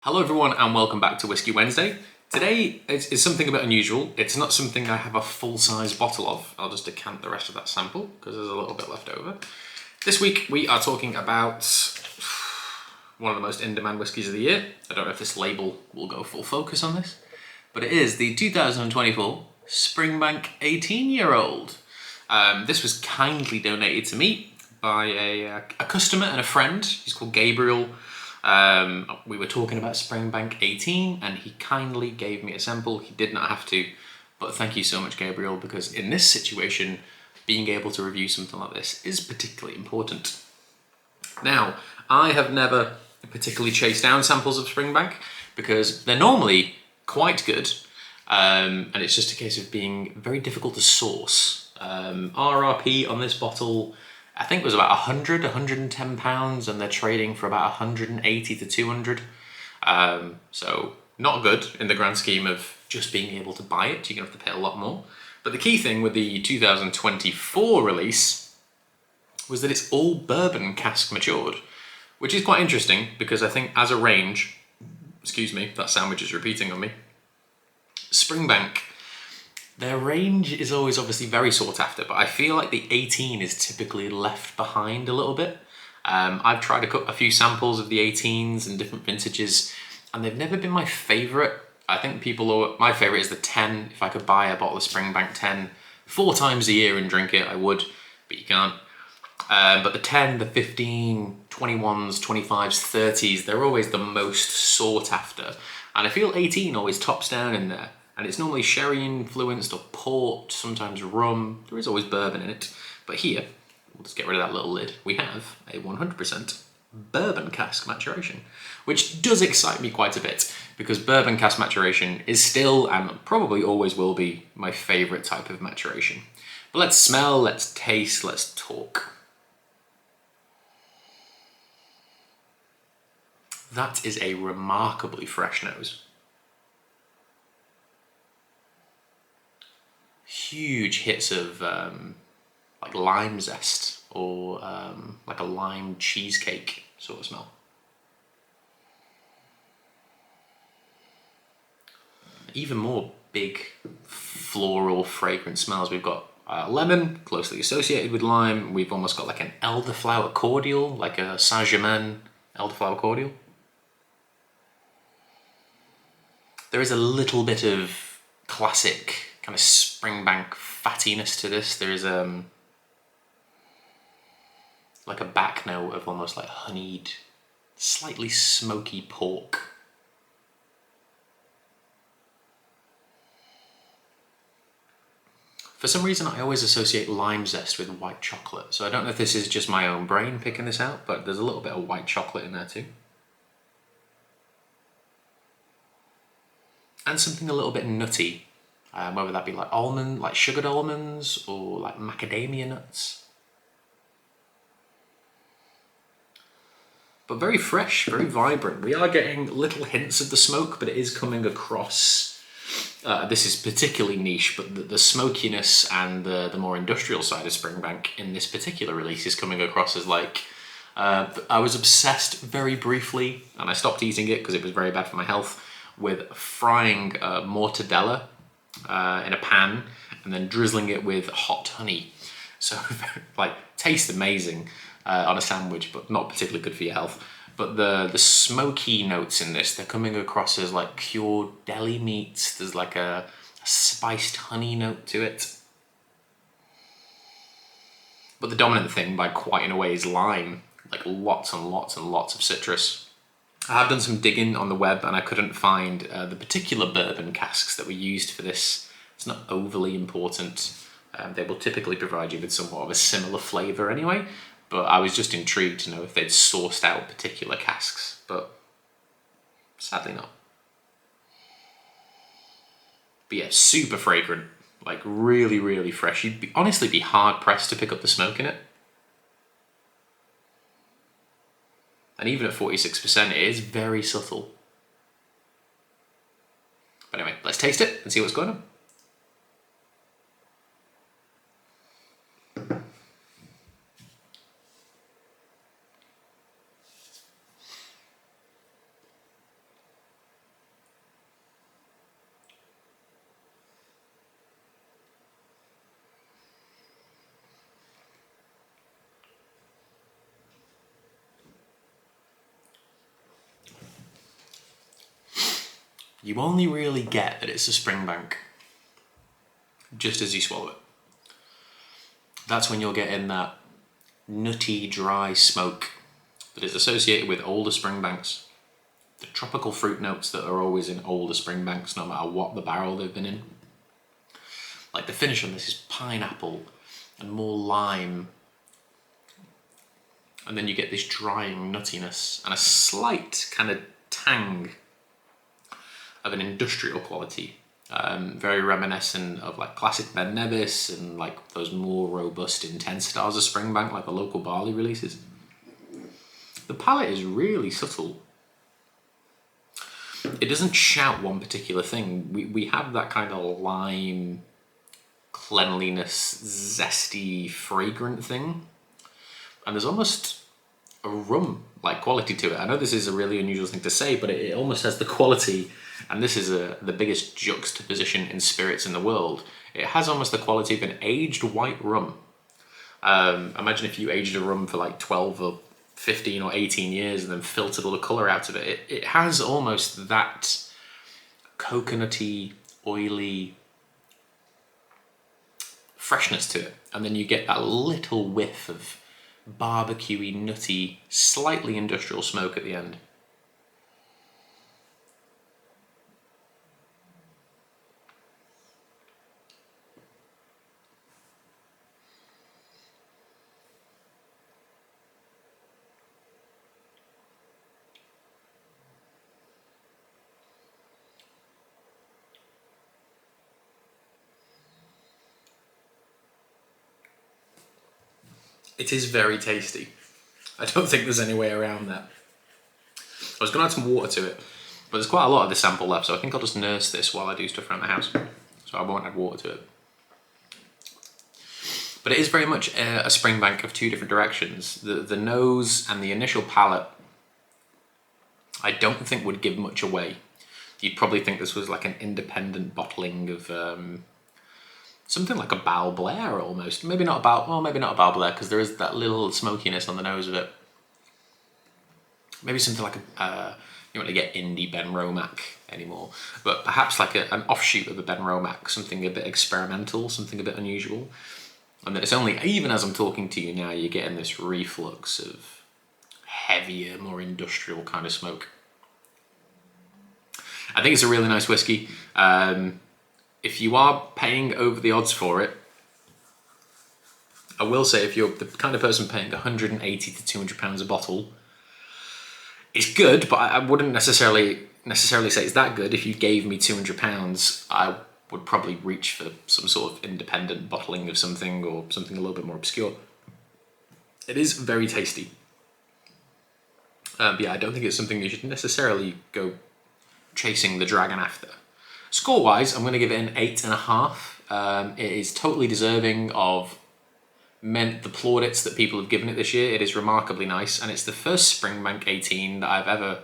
Hello everyone and welcome back to Whiskey Wednesday. Today is something a bit unusual. It's not something I have a full-size bottle of. I'll just decant the rest of that sample because there's a little bit left over. This week we are talking about one of the most in-demand whiskies of the year. I don't know if this label will go full focus on this, but it is the 2024 Springbank 18-year-old. This was kindly donated to me by a customer and a friend. He's called Gabriel. We were talking about Springbank 18 and he kindly gave me a sample. He did not have to, but thank you so much, Gabriel, because in this situation, being able to review something like this is particularly important. Now, I have never particularly chased down samples of Springbank because they're normally quite good, and it's just a case of being very difficult to source. RRP on this bottle I think it was about 110 pounds, and they're trading for about 180 to 200. So not good in the grand scheme of just being able to buy it. You're gonna have to pay a lot more. But the key thing with the 2024 release was that it's all bourbon cask matured, which is quite interesting because I think as a range, excuse me, that sandwich is repeating on me, Springbank, their range is always obviously very sought after, but I feel like the 18 is typically left behind a little bit. I've tried a few samples of the 18s and different vintages, and they've never been my favorite. I think my favorite is the 10. If I could buy a bottle of Springbank 10 4 times a year and drink it, I would, but you can't. But the 10, the 15, 21s, 25s, 30s, they're always the most sought after. And I feel 18 always tops down in there. And it's normally sherry influenced or port, sometimes rum. There is always bourbon in it. But here, we'll just get rid of that little lid. We have a 100% bourbon cask maturation, which does excite me quite a bit because bourbon cask maturation is still and probably always will be my favorite type of maturation. But let's smell, let's taste, let's talk. That is a remarkably fresh nose. Huge hits of like lime zest or like a lime cheesecake sort of smell. Even more big floral fragrant smells. We've got lemon, closely associated with lime. We've almost got like an elderflower cordial, like a Saint-Germain elderflower cordial. There is a little bit of classic kind of Springbank fattiness to this. There is like a back note of almost like honeyed, slightly smoky pork. For some reason, I always associate lime zest with white chocolate. So I don't know if this is just my own brain picking this out, but there's a little bit of white chocolate in there too. And something a little bit nutty. Whether that be like almond, like sugared almonds, or like macadamia nuts. But very fresh, very vibrant. We are getting little hints of the smoke, but it is coming across. This is particularly niche, but the smokiness and the more industrial side of Springbank in this particular release is coming across as like, I was obsessed very briefly, and I stopped eating it because it was very bad for my health, with frying mortadella in a pan and then drizzling it with hot honey. So like tastes amazing on a sandwich, but not particularly good for your health. But the smoky notes in this, they're coming across as like cured deli meats. There's like a spiced honey note to it. But the dominant thing by quite in a way is lime, like lots and lots and lots of citrus. I have done some digging on the web and I couldn't find the particular bourbon casks that were used for this. It's not overly important. They will typically provide you with somewhat of a similar flavour anyway, but I was just intrigued to know if they'd sourced out particular casks, but sadly not. But yeah, super fragrant, like really, really fresh. You'd honestly be hard pressed to pick up the smoke in it. And even at 46%, it is very subtle. But anyway, let's taste it and see what's going on. you only really get that it's a Springbank just as you swallow it. That's when you're getting that nutty, dry smoke that is associated with older Springbanks. The tropical fruit notes that are always in older Springbanks, no matter what the barrel they've been in. Like the finish on this is pineapple and more lime. And then you get this drying nuttiness and a slight kind of tang of an industrial quality. Very reminiscent of like classic Ben Nevis and like those more robust, intense styles of Springbank, like the local barley releases. The palate is really subtle. It doesn't shout one particular thing. We have that kind of lime, cleanliness, zesty, fragrant thing. And there's almost a rum-like quality to it. I know this is a really unusual thing to say, but it almost has the quality, and this is the biggest juxtaposition in spirits in the world. It has almost the quality of an aged white rum. Imagine if you aged a rum for like 12 or 15 or 18 years and then filtered all the colour out of it. It has almost that coconutty, oily freshness to it. And then you get that little whiff of barbecuey, nutty, slightly industrial smoke at the end. It is very tasty. I don't think there's any way around that. I was going to add some water to it, but there's quite a lot of this sample left, so I think I'll just nurse this while I do stuff around the house. So I won't add water to it. But it is very much a Springbank of two different directions. The nose and the initial palate, I don't think would give much away. You'd probably think this was like an independent bottling of something like a Balblair almost. Maybe not a Balblair, because there is that little smokiness on the nose of it. Maybe something like you want to get indie Benromach anymore, but perhaps like an offshoot of a Benromach, something a bit experimental, something a bit unusual. And then it's only, even as I'm talking to you now, you're getting this reflux of heavier, more industrial kind of smoke. I think it's a really nice whiskey. If you are paying over the odds for it, I will say if you're the kind of person paying 180 to 200 pounds a bottle, it's good, but I wouldn't necessarily say it's that good. If you gave me 200 pounds, I would probably reach for some sort of independent bottling of something or something a little bit more obscure. It is very tasty. But yeah, I don't think it's something you should necessarily go chasing the dragon after. Score-wise, I'm going to give it an 8.5. It is totally deserving of the plaudits that people have given it this year. It is remarkably nice, and it's the first Springbank 18 that I've ever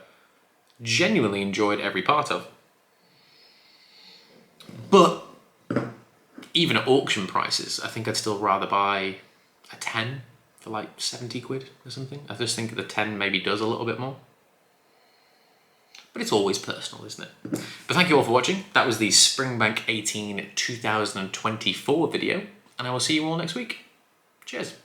genuinely enjoyed every part of. But even at auction prices, I think I'd still rather buy a 10 for like 70 quid or something. I just think the 10 maybe does a little bit more. But it's always personal, isn't it? But thank you all for watching. That was the Springbank 18 2024 video, and I will see you all next week. Cheers.